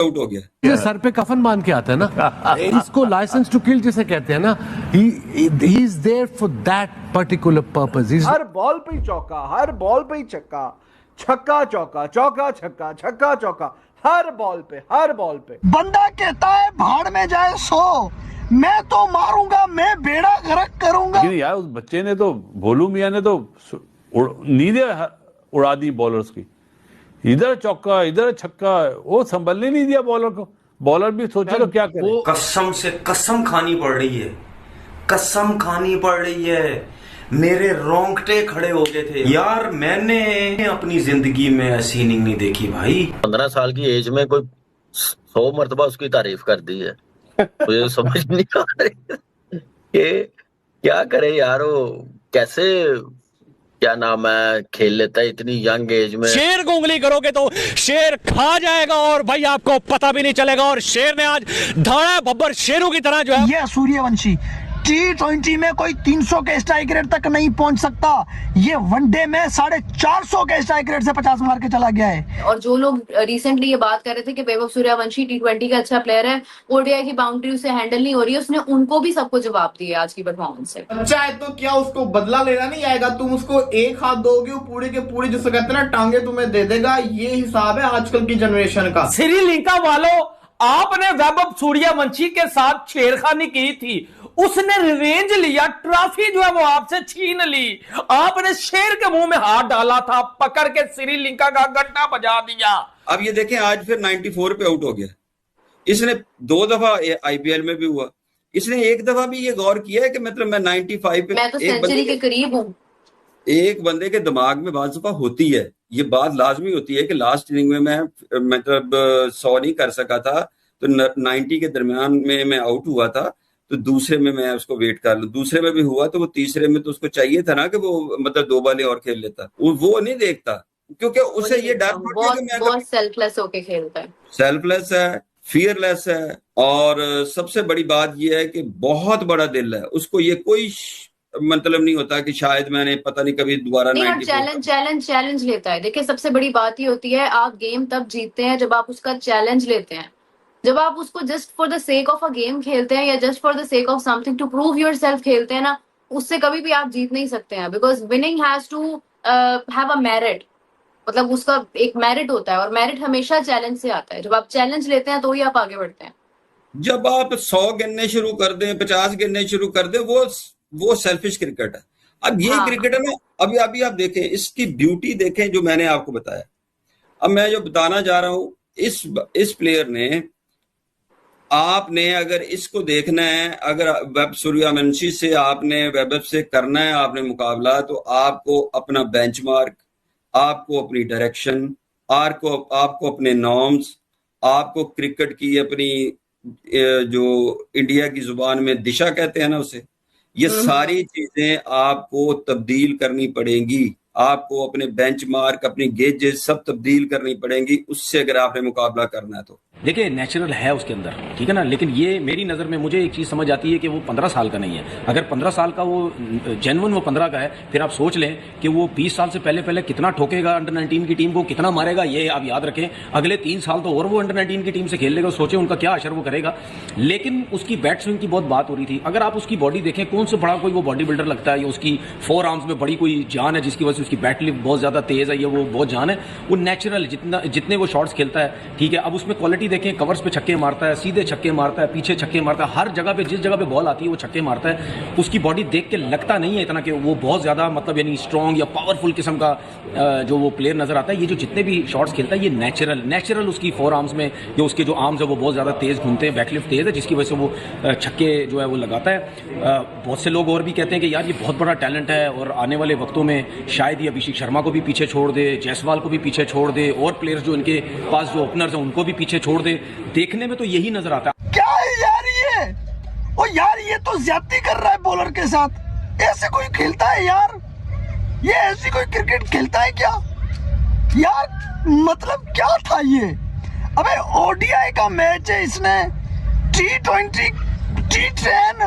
Out हो गया। ये सर पे कफन बांध के आता है ना, इसको लाइसेंस टू किल जिसे कहते हैं ना, he is there for that particular purpose. हर बॉल पे ही चौका, हर बॉल पे ही छक्का, छक्का चौका, चौका छक्का, छक्का चौका, हर बॉल पे। बंदा कहता है भाड़ में जाए सो, मैं तो मारूंगा, मैं बेड़ा गर्क करूंगा। लेकिन यार उस बच्चे ने तो, भोलू मियां ने तो नींदें उड़ा दी बॉलर्स की, इधर चौका इधर छक्का, वो संभलने नहीं दिया बॉलर को। बॉलर भी सोचे तो क्या करे। कसम से कसम खानी पड़ रही है, कसम खानी पड़ रही है, मेरे रोंगटे खड़े हो गए थे यार। मैंने अपनी जिंदगी में ऐसी इनिंग नहीं देखी भाई। 15 साल की एज में कोई 100 मरतबा उसकी तारीफ कर दी है। मुझे समझ नहीं आ रही कि क्या करे यार, वो कैसे, क्या नाम है, खेल लेता है इतनी यंग एज में। शेर को उंगली करोगे तो शेर खा जाएगा और भाई आपको पता भी नहीं चलेगा। और शेर ने आज धाड़ा बब्बर शेरों की तरह जो है। ये सूर्यवंशी T20 में कोई 300 के स्ट्राइक रेट तक नहीं पहुंच सकता, ये वनडे में 450 के स्ट्राइक रेट से 50 मार के चला गया है। और जो लोग रिसेंटली ये बात कर रहे थे कि वैभव सूर्यवंशी T20 का अच्छा प्लेयर है, ओडीआई की बाउंड्री उसे हैंडल नहीं हो रही है, उसने उनको भी सबको जवाब दिया आज की परफॉर्मेंस से। अच्छा है तो क्या उसको बदला लेना नहीं आएगा? तुम उसको एक हाथ दोगे, वो पूरे के पूरे जिसे कहते हैं ना टांगे तुम्हें दे देगा। ये हिसाब है आजकल की जनरेशन का। श्रीलंका वालों, आपने वैभव सूर्यवंशी के साथ छेड़खानी की थी, उसने रिवेंज लिया, ट्रॉफी जो है वो आपसे छीन ली। आपने शेर के मुंह में हाथ डाला था, पकड़ के श्रीलंका का घंटा बजा दिया। अब ये देखें, आज फिर 94 पे आउट हो गया। इसने 2 दफा आईपीएल में भी हुआ, इसने एक दफा भी ये गौर किया है कि मतलब मैं 95 पे, मैं तो सेंचुरी के करीब हूं। एक बंदे के दिमाग में बात दफा होती है, ये बात लाजमी होती है कि लास्ट इनिंग में मैं मतलब 100 नहीं कर सका था, तो 90 के दरमियान में मैं आउट हुआ था, तो दूसरे में मैं उसको वेट कर लूं। दूसरे में भी हुआ तो वो तीसरे में तो उसको चाहिए था ना कि वो मतलब 2 बालें और खेल लेता। वो नहीं देखता, क्योंकि उसे ये डर बहुत सेल्फलेस होके खेलता है, सेल्फलेस है, फियरलेस है। और सबसे बड़ी बात ये है कि बहुत बड़ा दिल है उसको, ये कोई मतलब नहीं होता कि शायद मैंने पता नहीं कभी दोबारा चैलेंज लेता है। देखिए सबसे बड़ी बात ये होती है, आप गेम तब जीतते हैं जब आप उसका चैलेंज लेते हैं। जब आप उसको just for the sake of a game खेलते हैं या just for the sake of something to prove yourself खेलते हैं ना, उससे कभी भी आप जीत नहीं सकते हैं। Because winning has to have a merit, मतलब उसका एक मेरिट होता है, और मेरिट हमेशा चैलेंज से आता है। जब आप चैलेंज लेते हैं तो ही आप आगे बढ़ते हैं। जब आप 100 गिनने शुरू कर दें, 50 गिनने शुरू कर दें, वो सेल्फिश क्रिकेट है। अब ये क्रिकेट है ना, अभी आप देखें, इसकी ब्यूटी देखें जो मैंने आपको बताया। अब मैं जो बताना जा रहा हूं, इस प्लेयर ने, आपने अगर इसको देखना है, अगर वैभव सूर्यवंशी से आपने वैभव से करना है आपने मुकाबला, तो आपको अपना बेंचमार्क, आपको अपनी डायरेक्शन, आपको अपने नॉर्म्स, आपको क्रिकेट की अपनी जो इंडिया की जुबान में दिशा कहते हैं ना उसे, ये सारी चीजें आपको तब्दील करनी पड़ेंगी। आपको अपने बेंचमार्क, अपनी गेजेस सब तब्दील करनी पड़ेंगी, उससे अगर आपने मुकाबला करना है तो। देखिए नेचुरल है उसके अंदर, ठीक है ना, लेकिन ये मेरी नज़र में मुझे एक चीज़ समझ आती है कि वो 15 साल का नहीं है। अगर 15 साल का वो जेन्युइन वो 15 का है, फिर आप सोच लें कि वो 20 साल से पहले कितना ठोकेगा अंडर 19 की टीम को, कितना मारेगा, ये आप याद रखें। अगले 3 साल तो और वो अंडर 19 की टीम से खेल लेगा, सोचें उनका क्या असर वो करेगा। लेकिन उसकी बैट स्विंग की बहुत बात हो रही थी। अगर आप उसकी बॉडी देखें, कौन से बड़ा कोई वो बॉडी बिल्डर लगता है, या उसकी 4 आर्म्स में बड़ी कोई जान है जिसकी वजह से उसकी बैट लिफ्ट बहुत ज़्यादा तेज़ है, या वो बहुत जान है, वो नेचुरल जितने वो शॉट्स खेलता है, ठीक है। अब उसमें क्वालिटी देखें, कवर्स पे छक्के मारता है, सीधे छक्के मारता है, पीछे छक्के मारता है, हर जगह पे जिस जगह पे बॉल आती है वो छक्के मारता है। उसकी बॉडी देख के लगता नहीं है इतना कि वो बहुत ज्यादा मतलब यानी स्ट्रॉन्ग या पावरफुल किस्म का जो वो प्लेयर नजर आता है। ये जो जितने भी शॉट्स खेलता है, ये नेचुरल उसकी 4 आर्म्स में, या उसके जो आर्म्स है वो बहुत ज्यादा तेज घूमते हैं, बैकलिफ्ट तेज है, जिसकी वजह से वो छक्के जो है वो लगाता है। बहुत से लोग और भी कहते हैं कि यार ये बहुत बड़ा टैलेंट है, और आने वाले वक्तों में शायद ये अभिषेक शर्मा को भी पीछे छोड़ दे, जायसवाल को भी पीछे छोड़ दे, और प्लेयर्स जो इनके पास जो ओपनर्स हैं उनको भी पीछे छोड़ दे। देखने में तो यही नजर आता है। क्या है यार ये? ओ यार ये तो ज्यादती कर रहा है बॉलर के साथ। ऐसे कोई खेलता है यार? ये ऐसी कोई क्रिकेट खेलता है क्या यार? मतलब क्या था ये? अबे ओडीआई का मैच है, इसने T20 T10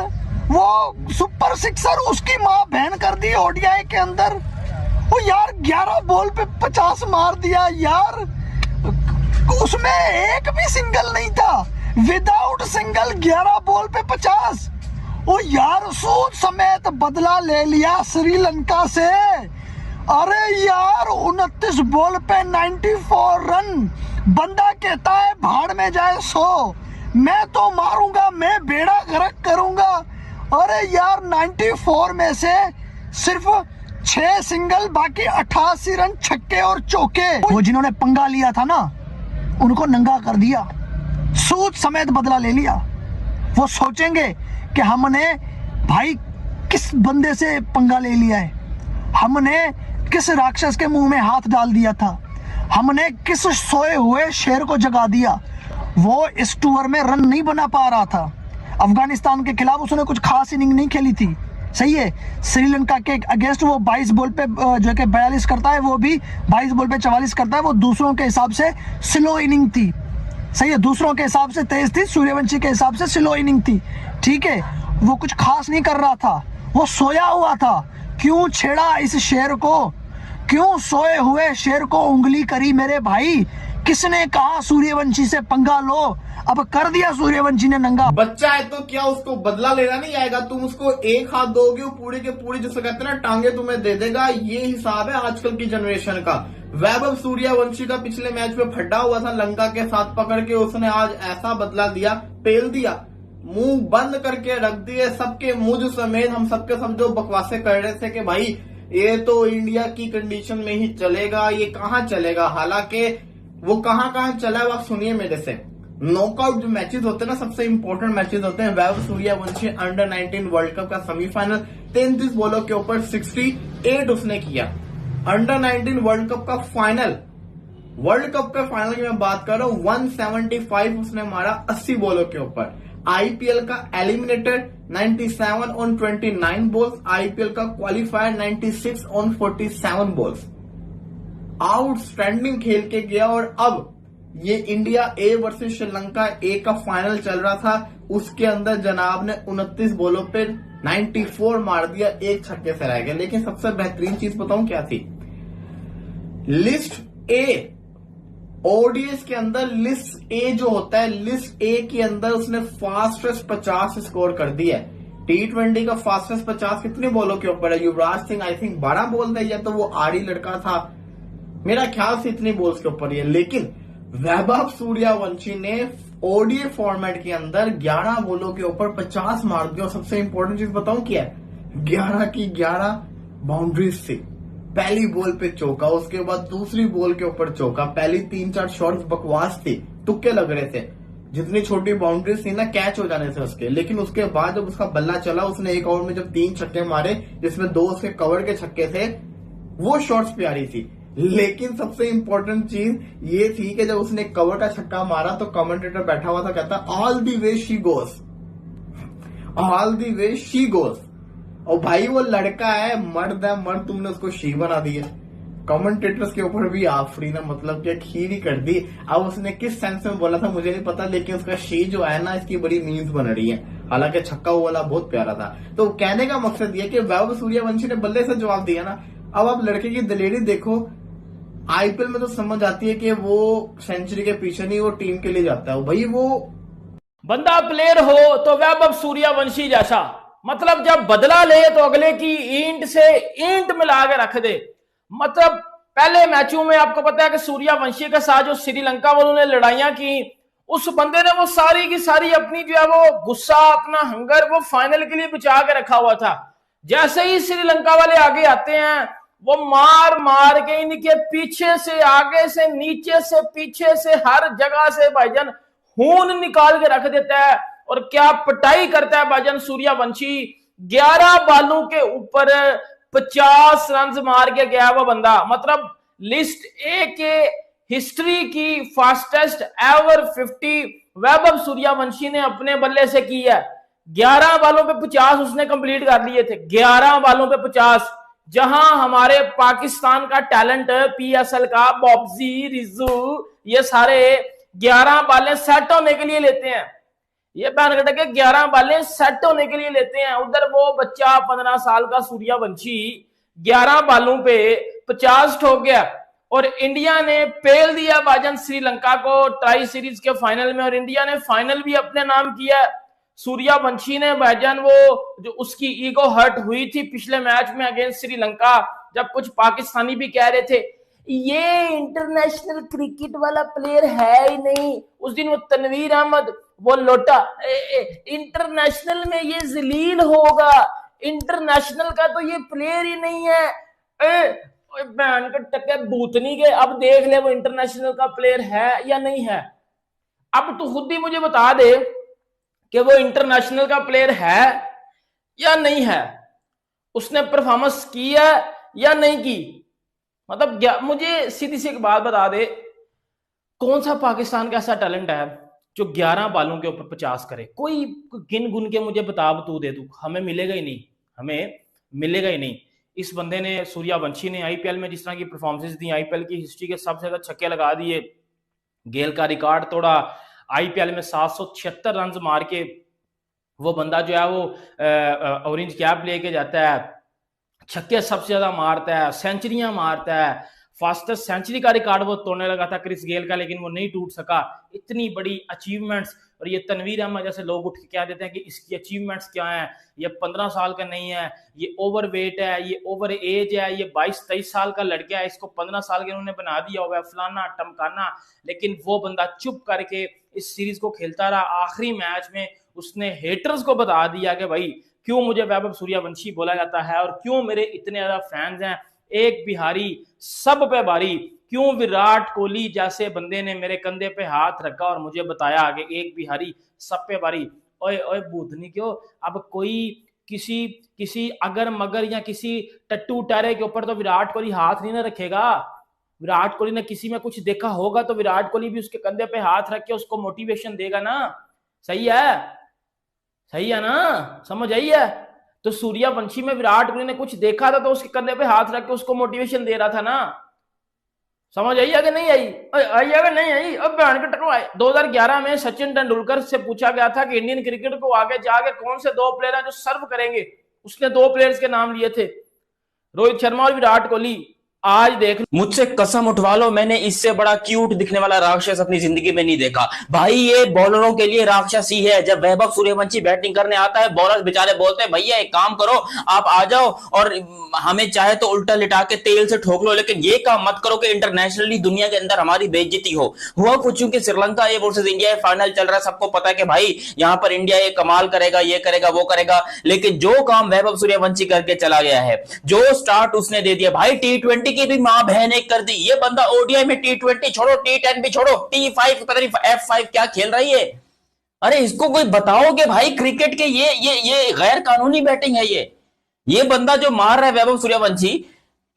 वो सुपर सिक्सर उसकी माँ बहन कर दी ओडीआई के अंदर। ओ यार 11 बॉल पे 50 मार दिया यार। उसमें एक भी सिंगल नहीं था, विदाउट सिंगल 11 बॉल पे 50। ओ यार सूद समेत बदला ले लिया श्रीलंका से। अरे यार 29 बॉल पे 94 रन, बंदा कहता है भाड़ में जाए 100, मैं तो मारूंगा, मैं बेड़ा गर्क करूंगा। अरे यार 94 में से सिर्फ 6 सिंगल, बाकी 88 रन छक्के और चौके। वो जिन्होंने पंगा लिया था ना, उनको नंगा कर दिया, सूद समेत बदला ले लिया। वो सोचेंगे कि हमने भाई किस बंदे से पंगा ले लिया है, हमने किस राक्षस के मुंह में हाथ डाल दिया था, हमने किस सोए हुए शेर को जगा दिया। वो इस टूर में रन नहीं बना पा रहा था। अफगानिस्तान के खिलाफ उसने कुछ खास इनिंग नहीं खेली थी, सही है। श्रीलंका के अगेंस्ट वो 22 बॉल पे जो कि 42 करता है, वो भी 22 बॉल पे 44 करता है। वो दूसरों के हिसाब से स्लो इनिंग थी, सही है, दूसरों के हिसाब से तेज थी, सूर्यवंशी के हिसाब से स्लो इनिंग थी, ठीक है। वो कुछ खास नहीं कर रहा था, वो सोया हुआ था। क्यों छेड़ा इस शेर को, क्यों सोए हुए शेर को उंगली करी मेरे भाई? किसने कहा सूर्यवंशी से पंगा लो? अब कर दिया सूर्यवंशी ने नंगा। बच्चा है तो क्या उसको बदला लेना नहीं आएगा? तुम उसको एक हाथ दोगे, वो पूरे के पूरे जिसे कहते हैं ना टांगे तुम्हें दे देगा। ये हिसाब है आजकल की जनरेशन का। वैभव सूर्यवंशी का पिछले मैच में फड्डा हुआ था लंका के साथ पकड़ के, उसने आज ऐसा बदला दिया, पेल दिया, मुंह बंद करके रख दिए सबके, मुझ समेत हम सबके सब जो बकवासे कर रहे थे कि भाई ये तो इंडिया की कंडीशन में ही चलेगा, ये कहाँ चलेगा। हालांकि वो कहाँ चला है, आप सुनिए मेरे से। नॉकआउट जो मैचेस होते हैं ना, सबसे इंपॉर्टेंट मैचेस होते हैं। Vaibhav Suryavanshi under 19 world cup का सेमीफाइनल 33 बॉलों के ऊपर 68 उसने किया। अंडर 19 वर्ल्ड कप का फाइनल, वर्ल्ड कप का फाइनल की मैं बात कर रहा हूं, 175 उसने मारा 80 बॉलों के ऊपर। आईपीएल का एलिमिनेटर 97 ऑन 29 बॉल्स, आईपीएल का क्वालिफायर 96 ऑन 47 बॉल्स। आउटस्टैंडिंग खेल के गया। और अब ये इंडिया ए वर्सेस श्रीलंका ए का फाइनल चल रहा था, उसके अंदर जनाब ने 29 बॉलों पे 94 मार दिया, एक छक्के से रह गया। लेकिन सबसे बेहतरीन चीज बताऊं क्या थी? लिस्ट ए, ओडीएस के अंदर लिस्ट ए जो होता है, लिस्ट ए के अंदर उसने फास्टेस्ट 50 स्कोर कर दिया है। T20 का फास्टेस्ट 50 कितने बॉलों के ऊपर है? Yuvraj Singh I think 12 ball थे, या तो वो आड़ी लड़का था, मेरा ख्याल से इतनी बॉल्स के ऊपर ही है। लेकिन वैभव सूर्यवंशी ने ओडीए फॉर्मेट के अंदर 11 बॉलों के ऊपर 50 मार दिया। और सबसे इंपॉर्टेंट चीज बताऊं क्या है? 11 की 11 बाउंड्रीज थी। पहली बॉल पे चौका, उसके बाद दूसरी बॉल के ऊपर चौका, पहली 3-4 शॉट्स बकवास थी, तुक्के लग रहे थे, जितनी छोटी बाउंड्रीज थी ना कैच हो जाने थे उसके। लेकिन उसके बाद जब उसका बल्ला चला, उसने एक ओवर में जब 3 छक्के मारे, जिसमें 2 उसके कवर के छक्के थे, वो शॉट्स प्यारी थी। लेकिन सबसे इंपॉर्टेंट चीज ये थी कि जब उसने कवर का छक्का मारा तो कमेंटेटर बैठा हुआ था, कहता all the way she goes, all the way she goes. और भाई वो लड़का है, मर्द है, मर्द, तुमने उसको शी बना दिया। कमेंटेटर्स के ऊपर भी आफरी ना, मतलब क्या खीर ही कर दी। अब उसने किस सेंस में बोला था मुझे नहीं पता, लेकिन उसका शी जो है ना, इसकी बड़ी मीम्स बन रही है। हालांकि छक्का वाला बहुत प्यारा था। तो कहने का मकसद ये कि वैभव सूर्यवंशी ने बल्ले से जवाब दिया ना। अब आप लड़के की दलेरी देखो, आईपीएल में तो समझ आती है कि वो सेंचुरी के पीछे नहीं, वो टीम के लिए जाता है। भाई वो बंदा प्लेयर हो तो वैभव सूर्यवंशी जैसा, मतलब जब बदला ले तो अगले की ईंट से ईंट मिला के रख दे। मतलब पहले मैचों में आपको पता है कि सूर्यवंशी के साथ जो श्रीलंका वालों ने लड़ाइयां की, उस बंदे ने वो सारी की सारी अपनी जो है वो गुस्सा, अपना हंगर, वो फाइनल के लिए बचा के रखा हुआ था। जैसे ही श्रीलंका वाले आगे आते हैं, वो मार मार के इनके पीछे से, आगे से, नीचे से, पीछे से, हर जगह से भाईजान खून निकाल के रख देता है। और क्या पिटाई करता है भाईजान सूर्यवंशी। 11 बालों के ऊपर 50 रन मार के गया वो बंदा। मतलब लिस्ट ए के हिस्ट्री की फास्टेस्ट एवर 50 वैभव सूर्यवंशी ने अपने बल्ले से की है। 11 बालों पे 50 उसने कंप्लीट कर लिए थे, 11 बालों पे 50। जहां हमारे पाकिस्तान का टैलेंट, पीएसएल का बॉब्जी, रिजू, ये सारे 11 बालें सेट होने के लिए लेते हैं। ये बैनगढ़ के 11 बालें सेट होने के लिए लेते हैं। उधर वो बच्चा 15 साल का सूर्यवंशी 11 बालों पे 50 ठोक गया। और इंडिया ने पेल दिया भाजन श्रीलंका को ट्राई सीरीज के फाइनल में, और इंडिया ने फाइनल भी अपने नाम किया। सूर्यवंशी ने भाईजान वो जो उसकी ईगो हर्ट हुई थी पिछले मैच में अगेंस्ट श्रीलंका, जब कुछ पाकिस्तानी भी कह रहे थे ये इंटरनेशनल क्रिकेट वाला प्लेयर है ही नहीं। उस दिन वो तनवीर अहमद वो लोटा इंटरनेशनल में ये जलील होगा, इंटरनेशनल का तो ये प्लेयर ही नहीं है। बहन का टक्कर भूतनी के, अब देख ले वो इंटरनेशनल का प्लेयर है या नहीं है। अब तो खुद ही मुझे बता दे कि वो इंटरनेशनल का प्लेयर है या नहीं है, उसने परफॉर्मेंस की है या नहीं की। मतलब मुझे सीधी सी एक बात बता दे, कौन सा पाकिस्तान का ऐसा टैलेंट है जो 11 बालों के ऊपर 50 करे? कोई गिन गुन के मुझे बता तू दे दू, हमें मिलेगा ही नहीं, हमें मिलेगा ही नहीं। इस बंदे ने, सूर्यवंशी ने आईपीएल में जिस तरह की परफॉर्मेंस दी, आईपीएल की हिस्ट्री के सबसे ज्यादा छक्के लगा दिए, गेल का रिकॉर्ड तोड़ा, आईपीएल में 776 रन मार के वो बंदा जो है वो ऑरेंज कैप लेके जाता है, छक्के सबसे ज्यादा मारता है, सेंचुरियां मारता है, फास्टेस्ट सेंचुरी का रिकॉर्ड वो तोड़ने लगा था क्रिस गेल का, लेकिन वो नहीं टूट सका। इतनी बड़ी अचीवमेंट्स, और ये तनवीर अहमद जैसे लोग उठ के क्या देते हैं कि इसकी अचीवमेंट्स क्या हैं, ये 15 साल का नहीं है, ये ओवरवेट है, ये ओवर एज है, ये 22-23 साल का लड़का है, इसको 15 साल के उन्होंने बना दिया होगा, फलाना टमकाना। लेकिन वो बंदा चुप करके इस सीरीज को खेलता रहा। आखिरी मैच में उसने हेटर्स को बता दिया कि भाई क्यों मुझे वैभव सूर्यवंशी बोला जाता है और क्यों मेरे इतने ज्यादा फैंस हैं, एक बिहारी सब पे भारी, क्यों विराट कोहली जैसे बंदे ने मेरे कंधे पे हाथ रखा और मुझे बताया कि एक बिहारी सब पे भारी। ओए ओए भूतनी क्यों, अब कोई किसी अगर मगर या किसी टट्टू टारे के ऊपर तो विराट कोहली हाथ नहीं ना रखेगा। विराट कोहली ने किसी में कुछ देखा होगा तो विराट कोहली भी उसके कंधे पे हाथ रख के उसको मोटिवेशन देगा ना। सही है, सही है ना, समझ आई है? तो सूर्यवंशी में विराट कोहली ने कुछ देखा था तो उसके कंधे पे हाथ रख के उसको मोटिवेशन दे रहा था ना। समझ आई है कि नहीं आई? आई है कि नहीं आई? अब बहन के टकरो आए। 2011 में सचिन तेंदुलकर से पूछा गया था कि इंडियन क्रिकेट को आगे जाके कौन से 2 प्लेयर हैं जो सर्व करेंगे। उसने 2 प्लेयर्स के नाम लिए थे, रोहित शर्मा और विराट कोहली। आज देख, मुझसे कसम उठवा लो, मैंने इससे बड़ा क्यूट दिखने वाला राक्षस अपनी जिंदगी में नहीं देखा भाई। ये बॉलरों के लिए राक्षस ही है। जब वैभव सूर्यवंशी बैटिंग करने आता है, बॉलर्स बेचारे बोलते हैं भैया एक काम करो, आप आ जाओ और हमें चाहे तो उल्टा लिटा के तेल से ठोक लो, लेकिन ये काम मत करो कि इंटरनेशनली दुनिया के अंदर हमारी बेइज्जती हो। हुआ कुछ कि श्रीलंका ये वर्सेस इंडिया फाइनल चल रहा है, सबको पता है कि भाई यहाँ पर इंडिया ये कमाल करेगा, ये करेगा, वो करेगा, लेकिन जो काम वैभव सूर्यवंशी करके चला गया है, जो स्टार्ट उसने दे दिया भाई, T20 की भी मां बहन एक कर दी। ये बंदा ओडीआई में T20 छोड़ो, T10 भी छोड़ो, T5 पता नहीं F5 क्या खेल रही है। अरे इसको कोई बताओ कि भाई क्रिकेट के ये गैर कानूनी बैटिंग है। ये बंदा जो मार रहा है वैभव सूर्यवंशी,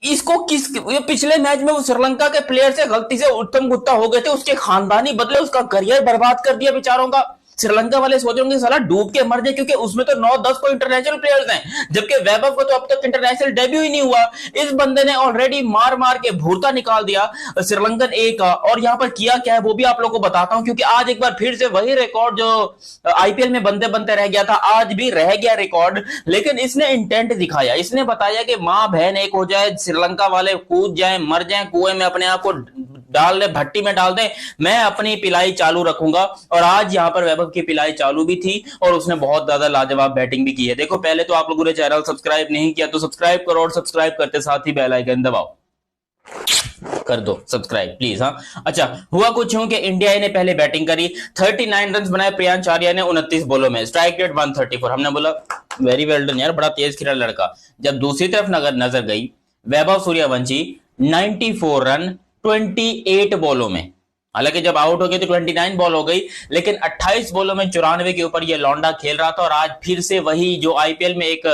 इसको ये पिछले मैच में वो श्रीलंका के प्लेयर से गलती से उत्तम गुप्ता हो गए थे, उसके खानदानी बदले उसका करियर बर्बाद कर दिया बेचारों का। श्रीलंका वाले सोच रहे साला डूब के मर जाए, क्योंकि उसमें तो 9-10 को इंटरनेशनल प्लेयर्स हैं, जबकि वैभव को तो अब तक इंटरनेशनल डेब्यू ही नहीं हुआ। इस बंदे ने ऑलरेडी मार के भूरता निकाल दिया श्रीलंकन ए का। और यहां पर किया क्या है वो भी आप लोगों को बताता हूं, क्योंकि आज एक बार फिर से वही रिकॉर्ड जो आईपीएल में बनते रह गया था, आज भी रह गया रिकॉर्ड। लेकिन इसने इंटेंट दिखाया, इसने बताया कि मां बहन एक हो जाए, श्रीलंका वाले कूद जाए, मर जाए कुएं में, अपने आप को डाल दे, भट्टी में डाल दे, मैं अपनी पिलाई चालू रखूंगा। और आज यहां पर वैभव की पिलाई चालू भी थी और उसने बहुत ज्यादा लाजवाब बैटिंग भी की है। देखो, पहले तो आप लोगों ने चैनल सब्सक्राइब नहीं किया तो सब्सक्राइब करो, और सब्सक्राइब करते साथ ही बेल आइकन दबाओ, कर दो सब्सक्राइब प्लीज। हाँ, अच्छा, हुआ कुछ यूं कि इंडिया ने पहले बैटिंग करी, 39 रन बनाए प्रियांश आर्या ने 29 बॉलों में, स्ट्राइक रेट 134। हमने बोला वेरी वेल डन यार, बड़ा तेज खेला लड़का। जब दूसरी तरफ नजर गई, वैभव सूर्यवंशी 94 रन 28 बॉलों में, हालांकि जब आउट हो गई तो 29 बॉल हो गई, लेकिन 28 बॉलों में 94 के ऊपर ये लौंडा खेल रहा था। और आज फिर से वही जो आईपीएल में एक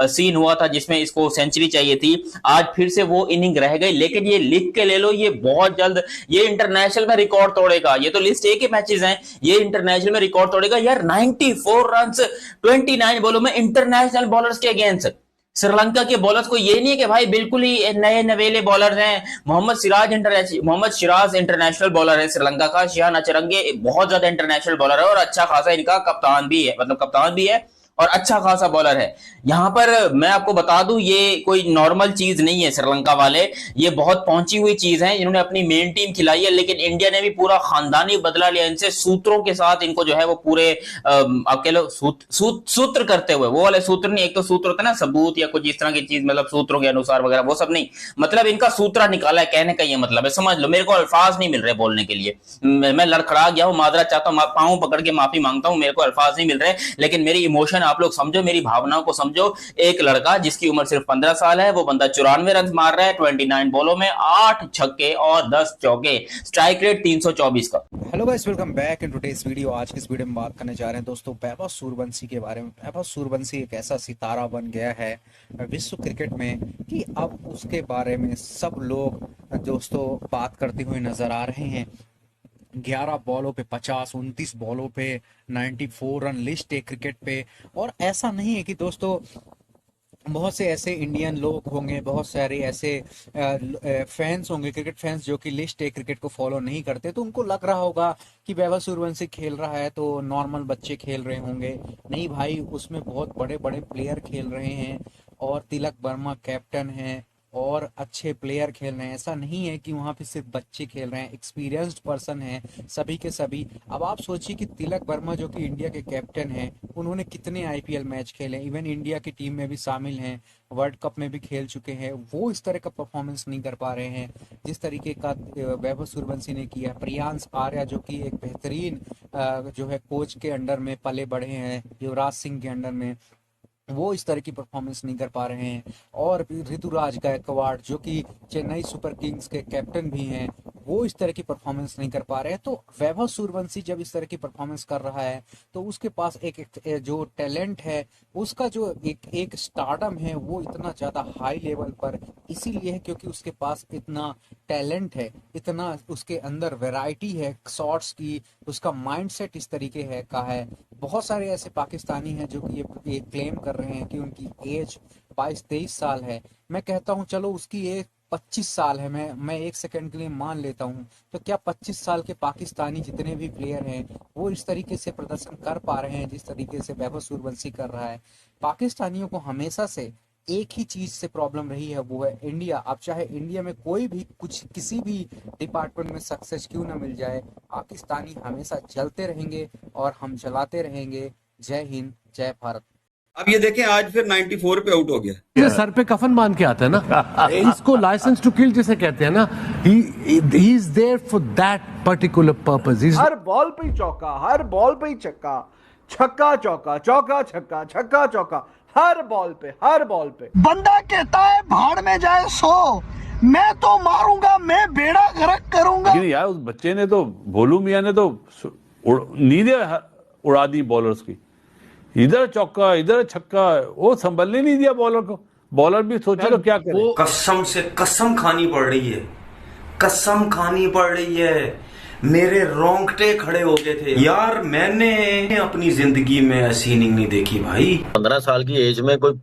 सीन हुआ था जिसमें इसको सेंचुरी चाहिए थी, आज फिर से वो इनिंग रह गई। लेकिन ये लिख के ले लो, ये बहुत जल्द ये इंटरनेशनल में रिकॉर्ड तोड़ेगा। ये तो लिस्ट ए के मैचेस हैं, ये इंटरनेशनल में रिकॉर्ड तोड़ेगा यार। 94 रन 29 बॉलों में इंटरनेशनल बॉलर्स के अगेंस्ट। श्रीलंका के बॉलर्स को ये नहीं है कि भाई बिल्कुल ही नए नवेले बॉलर हैं। मोहम्मद सिराज इंटरनेशनल बॉलर है श्रीलंका का, शिहान अचरंगे बहुत ज्यादा इंटरनेशनल बॉलर है और अच्छा खासा इनका कप्तान भी है, मतलब कप्तान भी है और अच्छा खासा बॉलर है। यहाँ पर मैं आपको बता दूं, ये कोई नॉर्मल चीज नहीं है श्रीलंका वाले, ये बहुत पहुंची हुई चीज है। इन्होंने अपनी मेन टीम खिलाई है, लेकिन इंडिया ने भी पूरा खानदानी बदला लिया इनसे, सूत्रों के साथ इनको जो है वो पूरे आप कह लो सूत्र करते हुए, वो वाले सूत्र नहीं, एक तो सूत्र होता है ना सबूत या कुछ इस तरह की चीज, मतलब सूत्रों के अनुसार वगैरह, वो सब नहीं, मतलब इनका सूत्रा निकाला है, कहने का ये मतलब है। समझ लो, मेरे को अल्फाज नहीं मिल रहे बोलने के लिए, मैं लड़खड़ा गया हूं, माजरत चाहता हूं, पांव पकड़ के माफी मांगता हूं, मेरे को अल्फाज नहीं मिल रहे, लेकिन मेरी इमोशन आप लोग समझो, मेरी भावनाओं को समझो। एक लड़का जिसकी उम्र सिर्फ 15 साल है, वो बंदा 94 रन मार रहा है 29 बॉलों में, 8 छक्के और 10 चौके, स्ट्राइक रेट 324 का। Hello guys, welcome back in today's video. आज की इस वीडियो में बात करने जा रहे हैं दोस्तों वैभव सूर्यवंशी के बारे में। वैभव सूर्यवंशी एक ऐसा सितारा बन गया है विश्व क्रिकेट में कि अब उसके बारे में सब लोग दोस्तों बात करते हुए नजर आ रहे हैं। 11 बॉलों पे 50, 29 बॉलों पे 94 रन लिस्ट है क्रिकेट पे। और ऐसा नहीं है कि दोस्तों बहुत से ऐसे इंडियन लोग होंगे, बहुत सारे ऐसे फैंस होंगे, क्रिकेट फैंस, जो कि लिस्ट ए क्रिकेट को फॉलो नहीं करते, तो उनको लग रहा होगा कि वैभव सूर्यवंशी खेल रहा है तो नॉर्मल बच्चे खेल रहे होंगे। नहीं भाई, उसमें बहुत बड़े बड़े प्लेयर खेल रहे हैं और तिलक वर्मा कैप्टन हैं और अच्छे प्लेयर खेल रहे हैं। ऐसा नहीं है कि वहाँ पे सिर्फ बच्चे खेल रहे हैं, एक्सपीरियंस्ड पर्सन हैं सभी के सभी। अब आप सोचिए कि तिलक वर्मा जो कि इंडिया के कैप्टन हैं, उन्होंने कितने आईपीएल मैच खेले, इवन इंडिया की टीम में भी शामिल हैं, वर्ल्ड कप में भी खेल चुके हैं। वो इस तरह का परफॉर्मेंस नहीं कर पा रहे हैं जिस तरीके का वैभव सूर्यवंशी ने किया। प्रियांश आर्या जो कि एक बेहतरीन जो है कोच के अंडर में पले बढ़े हैं, युवराज सिंह के अंडर में, वो इस तरह की परफॉर्मेंस नहीं कर पा रहे हैं। और ऋतुराज गायकवाड़ जो कि चेन्नई सुपर किंग्स के कैप्टन भी हैं, वो इस तरह की परफॉर्मेंस नहीं कर पा रहे हैं। तो वैभव सूर्यवंशी जब इस तरह की परफॉर्मेंस कर रहा है तो उसके पास एक जो टैलेंट है, उसका जो एक स्टारडम है, वो इतना ज़्यादा हाई लेवल पर इसीलिए है क्योंकि उसके पास इतना टैलेंट है, इतना उसके अंदर वैरायटी है शॉट्स की, उसका माइंडसेट इस तरीके है का है। बहुत सारे ऐसे पाकिस्तानी हैं जो कि ये क्लेम कर रहे हैं कि उनकी एज 22-23 साल है। मैं कहता हूं चलो उसकी एज 25 साल है, मैं एक सेकंड के लिए मान लेता हूं, तो क्या 25 साल के पाकिस्तानी जितने भी प्लेयर हैं वो इस तरीके से प्रदर्शन कर पा रहे हैं जिस तरीके से वैभव सूर्यवंशी कर रहा है? पाकिस्तानियों को हमेशा से एक ही चीज से प्रॉब्लम रही है, वो है इंडिया। आप चाहे इंडिया में कोई भी कुछ किसी भी डिपार्टमेंट में सक्सेस क्यों ना मिल जाए, पाकिस्तानी हमेशा चलते रहेंगे और हम चलाते रहेंगे। जय हिंद, जय भारत। अब ये देखें, आज फिर 94 पे आउट हो गया। ये सर पे कफन बांध के आता है ना, इसको लाइसेंस टू किल जिसे कहते हैं ना, he is there for that particular purpose. हर बॉल पे ही चौका, हर बॉल पे ही छक्का, छक्का चौका, चौका छक्का, छक्का चौका, हर बॉल पे बंदा कहता है भाड़ में जाए 100, मैं तो मारूंगा, मैं बेड़ा गर्क करूंगा। लेकिन यार उस बच्चे ने तो, भोलू मियां ने तो नींदें उड़ा दी बॉलर्स की, इधर चौका इधर छक्का, वो संभलने नहीं दिया बॉलर को। बॉलर भी सोचे तो क्या करे। कसम से कसम खानी पड़ रही है, कसम खानी पड़ रही है, मेरे रोंगटे खड़े हो गए थे यार। मैंने अपनी जिंदगी में ऐसी इनिंग नहीं देखी भाई। 15 साल की एज में कोई